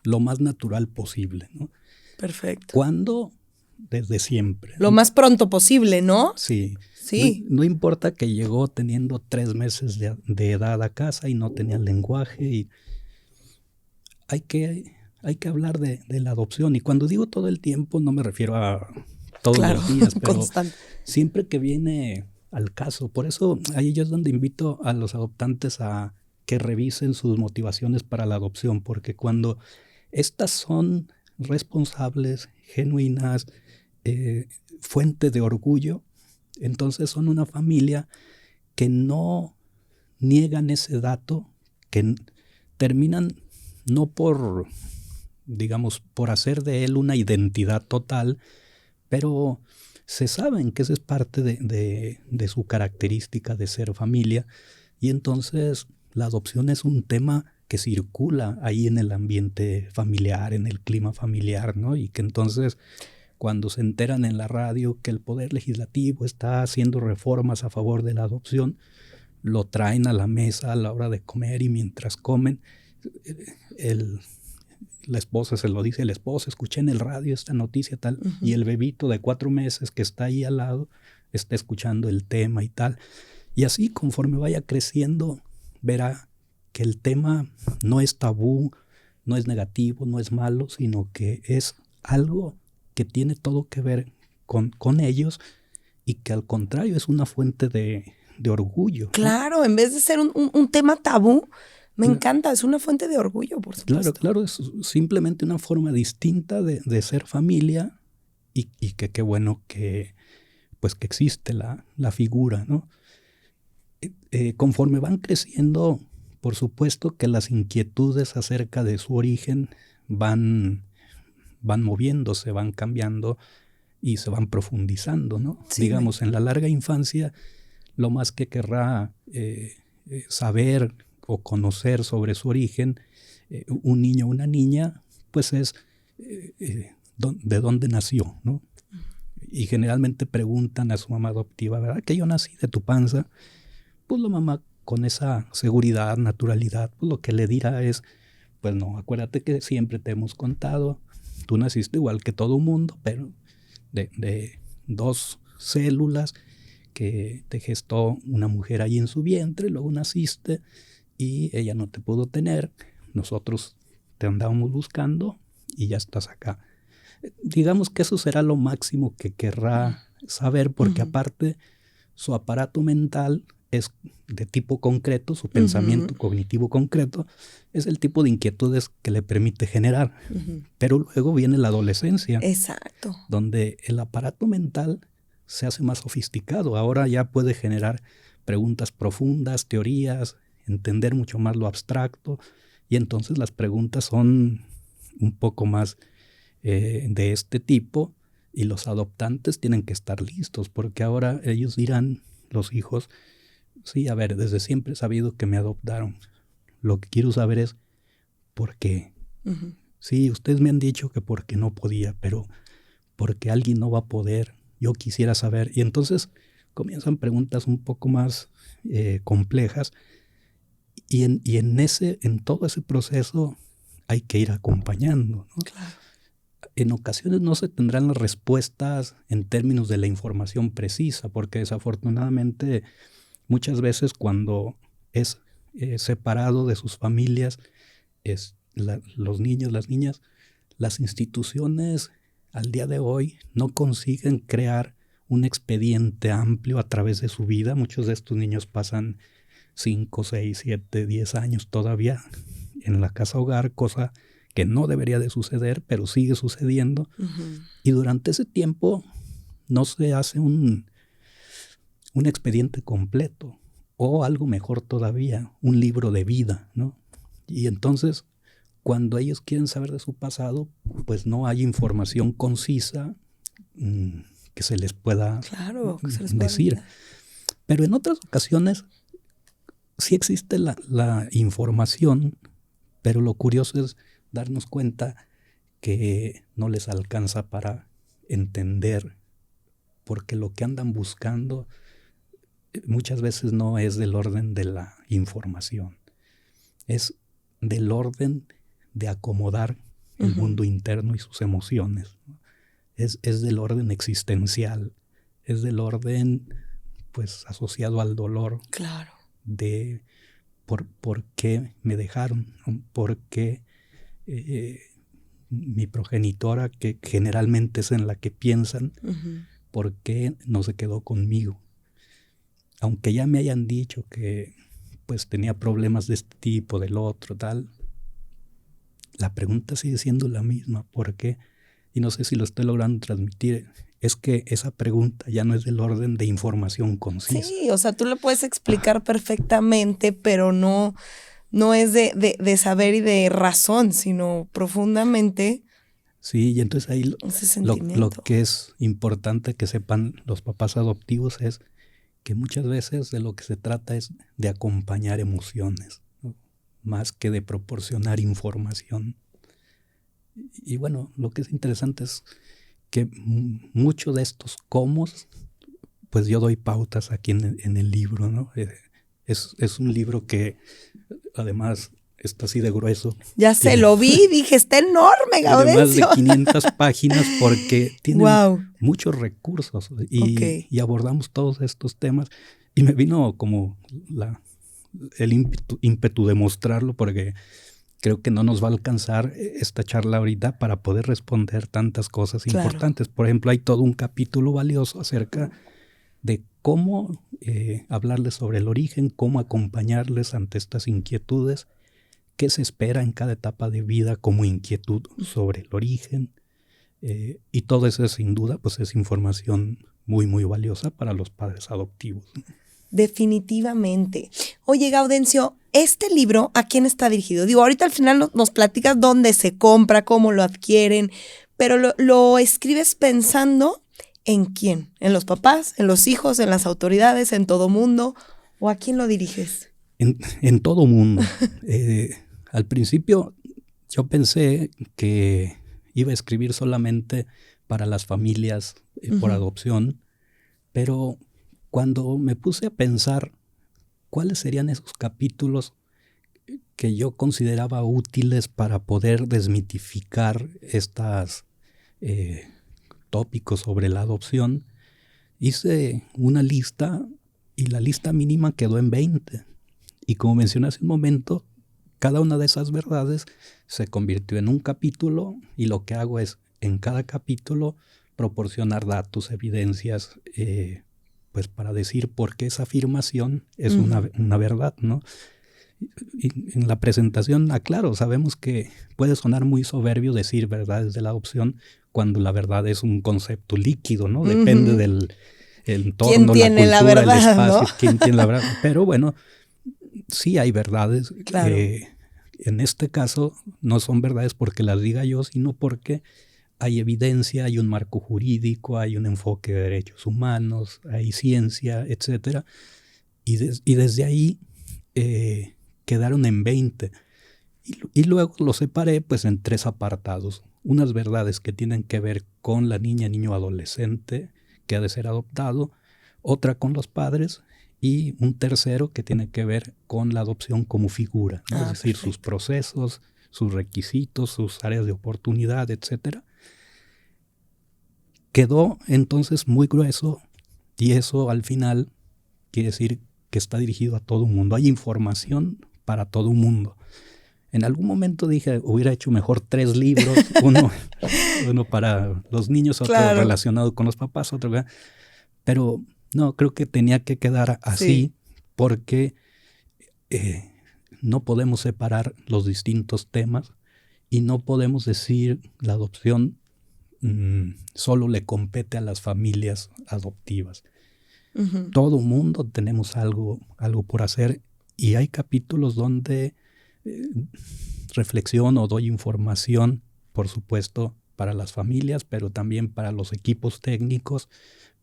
lo más natural posible, ¿no? Perfecto. ¿Cuándo? Desde siempre. Lo más pronto posible, ¿no? Sí. Sí. No importa que llegó teniendo 3 meses de edad a casa y no tenía lenguaje. Y hay que hablar de la adopción. Y cuando digo todo el tiempo, no me refiero a todos los días, pero constante. Siempre que viene al caso. Por eso ahí yo es donde invito a los adoptantes a que revisen sus motivaciones para la adopción, porque cuando estas son responsables, genuinas, fuente de orgullo, entonces son una familia que no niegan ese dato, que terminan no por, digamos, por hacer de él una identidad total, pero se saben que esa es parte de su característica de ser familia, y entonces la adopción es un tema que circula ahí en el ambiente familiar, en el clima familiar, ¿no? Y que entonces cuando se enteran en la radio que el Poder Legislativo está haciendo reformas a favor de la adopción, lo traen a la mesa a la hora de comer y mientras comen, la esposa se lo dice a la esposa, escuché en el radio esta noticia tal, y el bebito de 4 meses que está ahí al lado está escuchando el tema y tal. Y así, conforme vaya creciendo, verá que el tema no es tabú, no es negativo, no es malo, sino que es algo que tiene todo que ver con ellos y que al contrario es una fuente de orgullo. Claro, ¿no? En vez de ser un tema tabú, me encanta, es una fuente de orgullo, por supuesto. Claro, es simplemente una forma distinta de ser familia y que qué bueno que, pues que existe la figura, ¿no? Conforme van creciendo, por supuesto que las inquietudes acerca de su origen van moviéndose, van cambiando y se van profundizando, ¿no? Sí, digamos, en la larga infancia, lo más que querrá saber o conocer sobre su origen, un niño o una niña, pues es de dónde nació, ¿no? Y generalmente preguntan a su mamá adoptiva, ¿verdad que yo nací de tu panza? Pues la mamá, con esa seguridad, naturalidad, pues lo que le dirá es, pues no, acuérdate que siempre te hemos contado, tú naciste igual que todo mundo, pero de 2 células que te gestó una mujer ahí en su vientre, luego naciste y ella no te pudo tener, nosotros te andábamos buscando y ya estás acá. Digamos que eso será lo máximo que querrá saber, porque aparte su aparato mental es de tipo concreto, su pensamiento cognitivo concreto es el tipo de inquietudes que le permite generar. Pero luego viene la adolescencia. Exacto. Donde el aparato mental se hace más sofisticado. Ahora ya puede generar preguntas profundas, teorías, entender mucho más lo abstracto, y entonces las preguntas son un poco más de este tipo, y los adoptantes tienen que estar listos, porque ahora ellos dirán, los hijos, sí, a ver, desde siempre he sabido que me adoptaron. Lo que quiero saber es por qué. Sí, ustedes me han dicho que porque no podía, pero porque alguien no va a poder. Yo quisiera saber. Y entonces comienzan preguntas un poco más complejas. Y en todo ese proceso hay que ir acompañando, ¿no? Claro. En ocasiones no se tendrán las respuestas en términos de la información precisa, porque desafortunadamente muchas veces cuando es separado de sus familias, los niños, las niñas, las instituciones al día de hoy no consiguen crear un expediente amplio a través de su vida. Muchos de estos niños pasan 5, 6, 7, 10 años todavía en la casa hogar, cosa que no debería de suceder, pero sigue sucediendo. Y durante ese tiempo no se hace un expediente completo, o algo mejor todavía, un libro de vida, ¿no? Y entonces, cuando ellos quieren saber de su pasado, pues no hay información concisa que se les pueda decir. Pero en otras ocasiones sí existe la información, pero lo curioso es darnos cuenta que no les alcanza para entender, porque lo que andan buscando muchas veces no es del orden de la información, es del orden de acomodar el mundo interno y sus emociones, ¿no? Es del orden existencial, es del orden pues asociado al dolor. Claro. De por qué me dejaron, por qué mi progenitora, que generalmente es en la que piensan, por qué no se quedó conmigo. Aunque ya me hayan dicho que pues tenía problemas de este tipo, del otro, tal, la pregunta sigue siendo la misma, ¿por qué? Y no sé si lo estoy logrando transmitir. Es que esa pregunta ya no es del orden de información concisa. Sí, o sea, tú lo puedes explicar perfectamente, pero no es de saber y de razón, sino profundamente. Sí, y entonces ahí lo que es importante que sepan los papás adoptivos es que muchas veces de lo que se trata es de acompañar emociones, ¿no? Más que de proporcionar información. Y bueno, lo que es interesante es que muchos de estos cómo, pues yo doy pautas aquí en el libro, ¿no? Es un libro que además está así de grueso. Ya se lo vi, dije, está enorme, Gaudencio. Tiene más de 500 páginas porque tiene muchos recursos y abordamos todos estos temas. Y me vino como el ímpetu de mostrarlo porque creo que no nos va a alcanzar esta charla ahorita para poder responder tantas cosas importantes. Por ejemplo, hay todo un capítulo valioso acerca de cómo hablarles sobre el origen, cómo acompañarles ante estas inquietudes, qué se espera en cada etapa de vida como inquietud sobre el origen. Y todo eso, sin duda, pues es información muy, muy valiosa para los padres adoptivos. Definitivamente. Oye, Gaudencio, ¿este libro a quién está dirigido? Digo, ahorita al final nos platicas dónde se compra, cómo lo adquieren, pero lo escribes pensando en quién, en los papás, en los hijos, en las autoridades, en todo mundo, ¿o a quién lo diriges? En todo mundo. Al principio yo pensé que iba a escribir solamente para las familias por adopción, pero cuando me puse a pensar cuáles serían esos capítulos que yo consideraba útiles para poder desmitificar estos tópicos sobre la adopción, hice una lista y la lista mínima quedó en 20. Y como mencioné hace un momento, cada una de esas verdades se convirtió en un capítulo y lo que hago es en cada capítulo proporcionar datos, evidencias, pues para decir por qué esa afirmación es una verdad, ¿no? Y en la presentación aclaro, sabemos que puede sonar muy soberbio decir verdades de la adopción cuando la verdad es un concepto líquido, ¿no? Depende del entorno, la cultura, verdad, el espacio, ¿no? quién tiene la verdad. Pero bueno, sí hay verdades. Claro. En este caso no son verdades porque las diga yo, sino porque hay evidencia, hay un marco jurídico, hay un enfoque de derechos humanos, hay ciencia, etcétera. Y desde ahí quedaron en 20. Y luego lo separé pues en 3 apartados. Unas verdades que tienen que ver con la niña, niño, adolescente que ha de ser adoptado, otra con los padres y un tercero que tiene que ver con la adopción como figura, ¿no? Es decir, sus procesos, sus requisitos, sus áreas de oportunidad, etcétera. Quedó entonces muy grueso y eso al final quiere decir que está dirigido a todo el mundo. Hay información para todo el mundo. En algún momento dije, hubiera hecho mejor 3 libros, uno para los niños, otro relacionado con los papás, otro, pero no, creo que tenía que quedar así porque no podemos separar los distintos temas y no podemos decir la adopción solo le compete a las familias adoptivas. Todo mundo tenemos algo por hacer y hay capítulos donde reflexiono o doy información, por supuesto, para las familias, pero también para los equipos técnicos,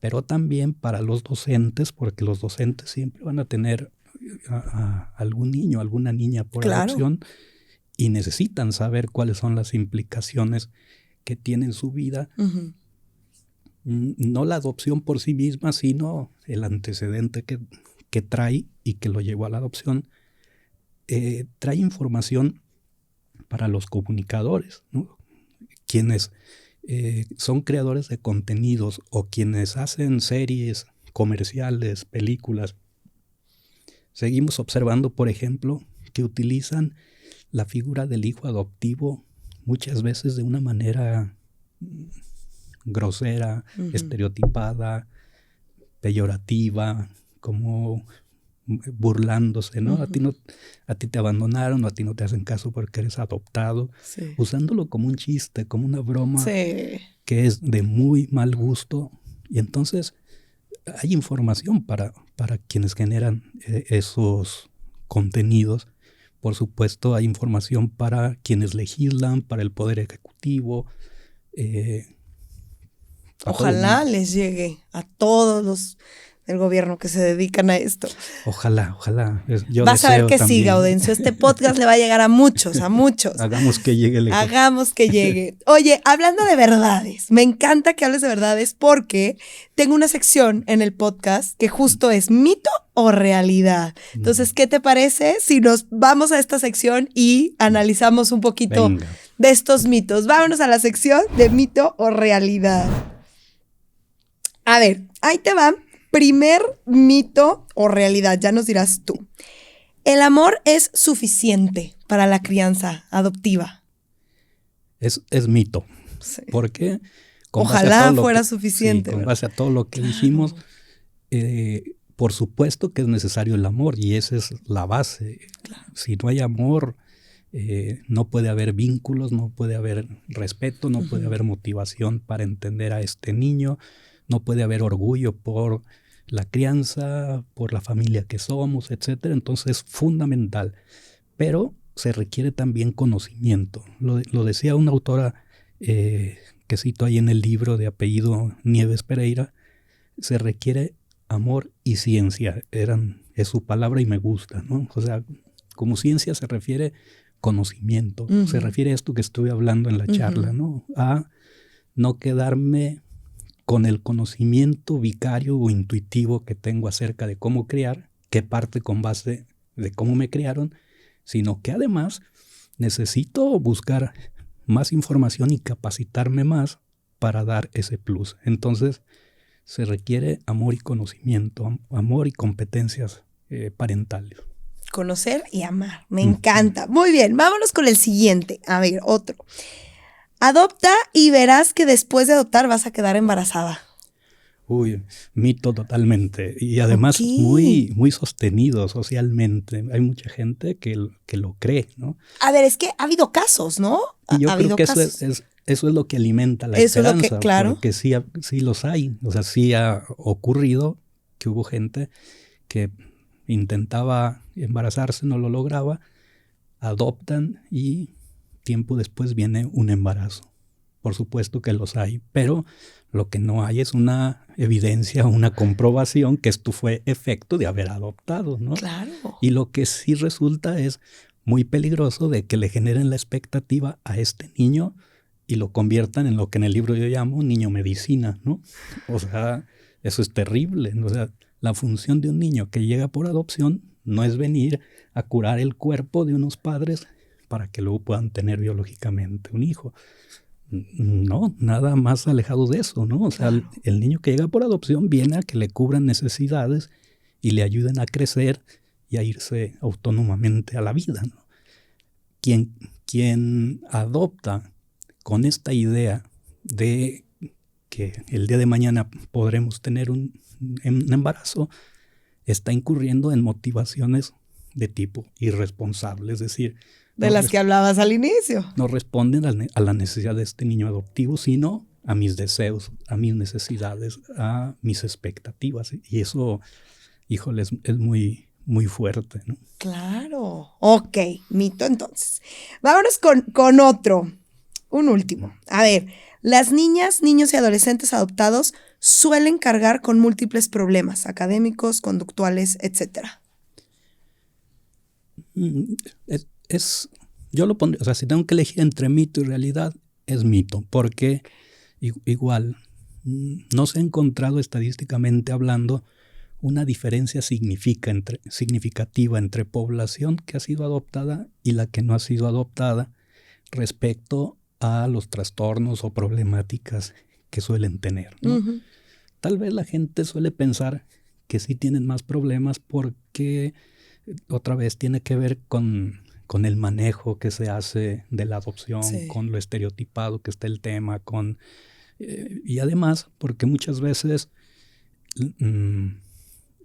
pero también para los docentes, porque los docentes siempre van a tener a algún niño, alguna niña por adopción y necesitan saber cuáles son las implicaciones que tiene en su vida. No la adopción por sí misma, sino el antecedente que trae y que lo llevó a la adopción. Trae información para los comunicadores, ¿no? Quienes son creadores de contenidos o quienes hacen series, comerciales, películas. Seguimos observando, por ejemplo, que utilizan la figura del hijo adoptivo muchas veces de una manera grosera, estereotipada, peyorativa, como burlándose, ¿no? A ti te abandonaron, o a ti no te hacen caso porque eres adoptado, usándolo como un chiste, como una broma que es de muy mal gusto. Y entonces hay información para quienes generan esos contenidos. Por supuesto, hay información para quienes legislan, para el Poder Ejecutivo. Ojalá les llegue a todos los el gobierno que se dedican a esto. Ojalá. Yo vas a ver que también. siga, Audencio. Este podcast le va a llegar a muchos. Hagamos que llegue lejos. Hagamos que llegue. Oye, hablando de verdades, me encanta que hables de verdades porque tengo una sección en el podcast que justo es mito o realidad. Entonces, ¿qué te parece si nos vamos a esta sección y analizamos un poquito de estos mitos? Vámonos a la sección de mito o realidad. A ver, ahí te va. Primer mito o realidad, ya nos dirás tú. ¿El amor es suficiente para la crianza adoptiva? Es mito. Sí. Porque ojalá fuera suficiente. Sí, con base a todo lo que dijimos, por supuesto que es necesario el amor y esa es la base. Claro. Si no hay amor, no puede haber vínculos, no puede haber respeto, no puede haber motivación para entender a este niño, no puede haber orgullo por la crianza, por la familia que somos, etc. Entonces es fundamental, pero se requiere también conocimiento. Lo decía una autora que cito ahí en el libro de apellido Nieves Pereira, se requiere amor y ciencia. Es su palabra y me gusta, ¿no? O sea, como ciencia se refiere conocimiento, se refiere a esto que estuve hablando en la charla, ¿no? A no quedarme con el conocimiento vicario o intuitivo que tengo acerca de cómo criar, que parte con base de cómo me criaron, sino que además necesito buscar más información y capacitarme más para dar ese plus. Entonces, se requiere amor y conocimiento, amor y competencias parentales. Conocer y amar, me encanta. Muy bien, vámonos con el siguiente. A ver, otro. Adopta y verás que después de adoptar vas a quedar embarazada. Uy, mito totalmente. Y además muy sostenido socialmente. Hay mucha gente que lo cree, ¿no? A ver, es que ha habido casos, ¿no? Y yo creo que eso es lo que alimenta la esperanza. Es lo que, claro. Porque sí los hay. O sea, sí ha ocurrido que hubo gente que intentaba embarazarse, no lo lograba, adoptan y tiempo después viene un embarazo. Por supuesto que los hay, pero lo que no hay es una evidencia, una comprobación que esto fue efecto de haber adoptado, ¿no? Claro. Y lo que sí resulta es muy peligroso de que le generen la expectativa a este niño y lo conviertan en lo que en el libro yo llamo niño medicina, ¿no? O sea, eso es terrible. O sea, la función de un niño que llega por adopción no es venir a curar el cuerpo de unos padres para que luego puedan tener biológicamente un hijo. No, nada más alejado de eso, ¿no? O sea, claro. el niño que llega por adopción viene a que le cubran necesidades y le ayuden a crecer y a irse autónomamente a la vida, ¿no? Quien adopta con esta idea de que el día de mañana podremos tener un embarazo, está incurriendo en motivaciones de tipo irresponsable, es decir, de las que hablabas al inicio. No responden a la necesidad de este niño adoptivo, sino a mis deseos, a mis necesidades, a mis expectativas. Y eso, híjole, es muy, muy fuerte, ¿no? Claro. Ok, mito entonces. Vámonos con otro, un último. A ver, las niñas, niños y adolescentes adoptados suelen cargar con múltiples problemas académicos, conductuales, etcétera. Yo lo pondría, o sea, si tengo que elegir entre mito y realidad, es mito, porque igual no se ha encontrado estadísticamente hablando una diferencia significativa entre población que ha sido adoptada y la que no ha sido adoptada respecto a los trastornos o problemáticas que suelen tener, ¿no? Uh-huh. Tal vez la gente suele pensar que sí tienen más problemas porque otra vez tiene que ver con el manejo que se hace de la adopción, sí, con lo estereotipado que está el tema, y además porque muchas veces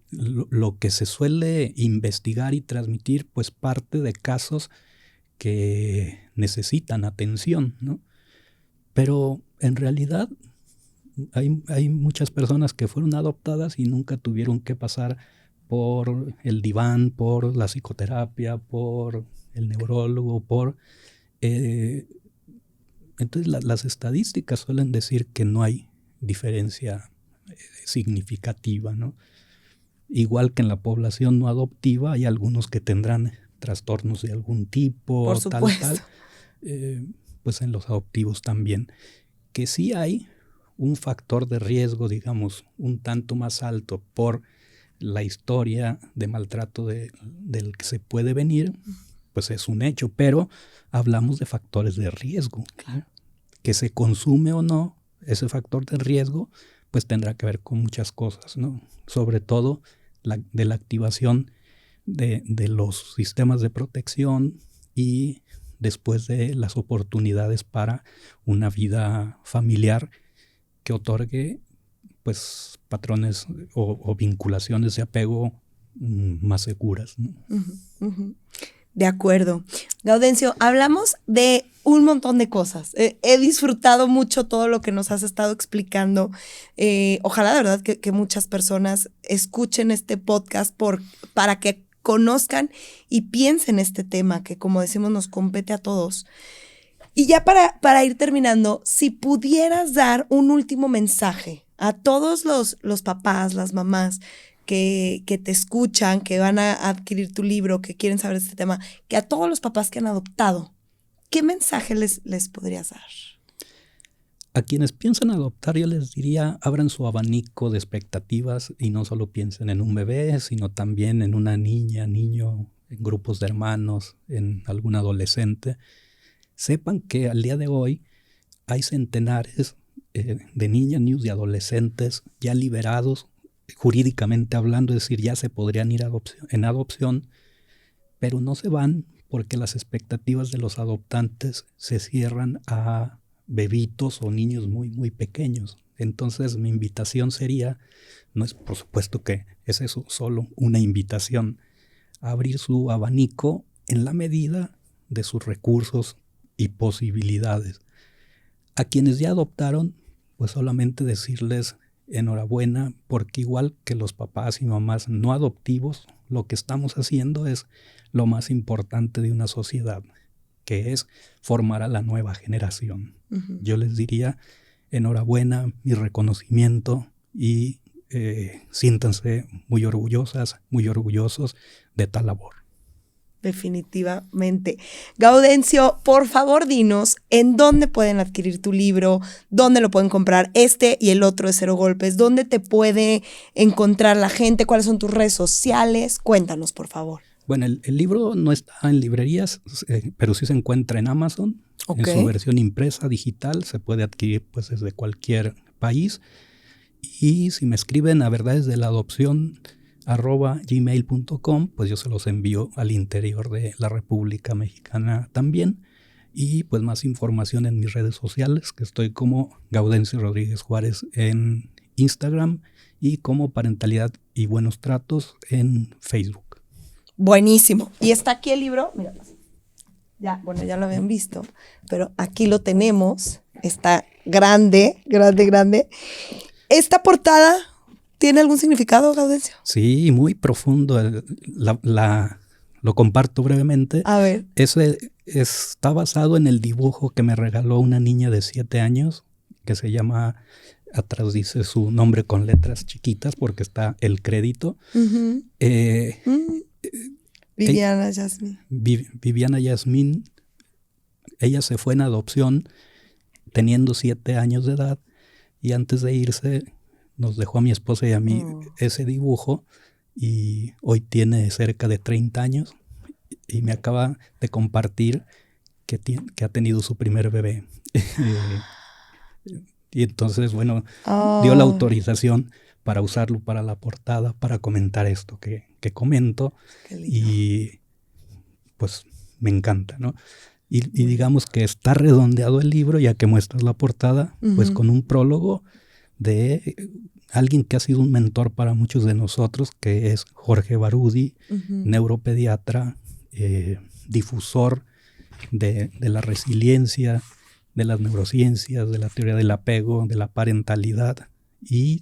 lo que se suele investigar y transmitir pues parte de casos que necesitan atención, ¿no? Pero en realidad hay muchas personas que fueron adoptadas y nunca tuvieron que pasar por el diván, por la psicoterapia, por el neurólogo, entonces las estadísticas suelen decir que no hay diferencia significativa, ¿no? igual que en la población no adoptiva, hay algunos que tendrán trastornos de algún tipo, por supuesto, tal. Pues en los adoptivos también. Que sí hay un factor de riesgo, digamos, un tanto más alto por la historia de maltrato del que se puede venir, pues es un hecho, pero hablamos de factores de riesgo. Claro. Que se consume o no, ese factor de riesgo, pues tendrá que ver con muchas cosas, ¿no? Sobre todo de la activación de los sistemas de protección y después de las oportunidades para una vida familiar que otorgue pues patrones o vinculaciones de apego más seguras, ¿no? De acuerdo. Gaudencio, hablamos de un montón de cosas. He disfrutado mucho todo lo que nos has estado explicando. Ojalá de verdad que muchas personas escuchen este podcast para que conozcan y piensen este tema que, como decimos, nos compete a todos. Y ya para ir terminando, si pudieras dar un último mensaje a todos los papás, las mamás que te escuchan, que van a adquirir tu libro, que quieren saber este tema, que a todos los papás que han adoptado, ¿qué mensaje les podrías dar? A quienes piensan adoptar, yo les diría, abran su abanico de expectativas y no solo piensen en un bebé, sino también en una niña, niño, en grupos de hermanos, en algún adolescente. Sepan que al día de hoy hay centenares de niñas, niños y adolescentes ya liberados, jurídicamente hablando, es decir, ya se podrían ir en adopción, pero no se van porque las expectativas de los adoptantes se cierran a bebitos o niños muy, muy pequeños. Entonces mi invitación sería, no es por supuesto que es eso, solo una invitación, a abrir su abanico en la medida de sus recursos y posibilidades. A quienes ya adoptaron, pues solamente decirles enhorabuena, porque igual que los papás y mamás no adoptivos, lo que estamos haciendo es lo más importante de una sociedad, que es formar a la nueva generación. Yo les diría enhorabuena, mi reconocimiento y siéntanse muy orgullosas, muy orgullosos de tal labor. Definitivamente. Gaudencio, por favor dinos en dónde pueden adquirir tu libro, dónde lo pueden comprar, este y el otro de Cero Golpes, dónde te puede encontrar la gente, cuáles son tus redes sociales, cuéntanos por favor. Bueno, el libro no está en librerías, pero sí se encuentra en Amazon, en su versión impresa, digital, se puede adquirir pues desde cualquier país. Y si me escriben a verdadesdeladopcion@gmail.com, pues yo se los envío al interior de la República Mexicana también. Y pues más información en mis redes sociales, que estoy como Gaudencio Rodríguez Juárez en Instagram y como Parentalidad y Buenos Tratos en Facebook. Buenísimo. Y está aquí el libro, mira, ya lo habían visto, pero aquí lo tenemos, está grande, grande, grande. ¿Esta portada tiene algún significado, Gaudencio? Sí, muy profundo. Lo comparto brevemente. A ver. Está basado en el dibujo que me regaló una niña de 7 años, que se llama, atrás dice su nombre con letras chiquitas porque está el crédito. Viviana Yasmín. Viviana Yasmín, ella se fue en adopción teniendo 7 años de edad y antes de irse nos dejó a mi esposa y a mí ese dibujo y hoy tiene cerca de 30 años y me acaba de compartir que ha tenido su primer bebé. Y entonces, bueno, dio la autorización para usarlo para la portada, para comentar esto que comento. Y pues me encanta, ¿no? Y digamos que está redondeado el libro, ya que muestras la portada, pues con un prólogo de alguien que ha sido un mentor para muchos de nosotros, que es Jorge Barudi, neuropediatra, difusor de la resiliencia, de las neurociencias, de la teoría del apego, de la parentalidad y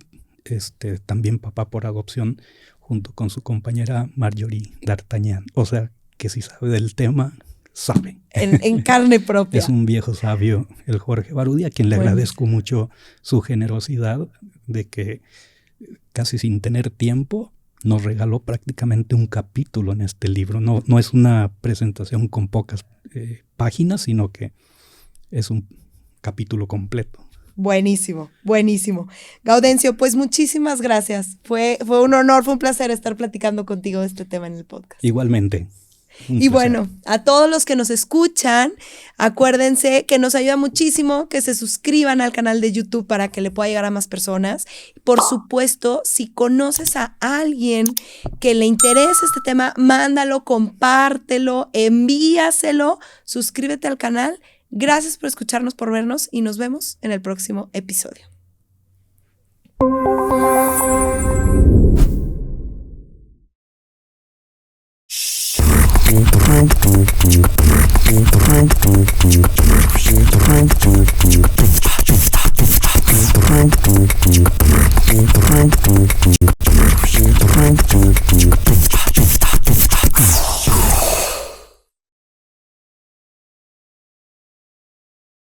también papá por adopción junto con su compañera Marjorie D'Artagnan. O sea, que si sabe del tema, sabe. En carne propia. Es un viejo sabio, el Jorge Barudi, a quien le agradezco mucho su generosidad de que casi sin tener tiempo nos regaló prácticamente un capítulo en este libro. No es una presentación con pocas páginas, sino que es un capítulo completo. Buenísimo, buenísimo. Gaudencio, pues muchísimas gracias. Fue un honor, fue un placer estar platicando contigo de este tema en el podcast. Igualmente. Y bueno, a todos los que nos escuchan, acuérdense que nos ayuda muchísimo que se suscriban al canal de YouTube para que le pueda llegar a más personas. Por supuesto, si conoces a alguien que le interese este tema, mándalo, compártelo, envíaselo, suscríbete al canal. Gracias por escucharnos, por vernos y nos vemos en el próximo episodio.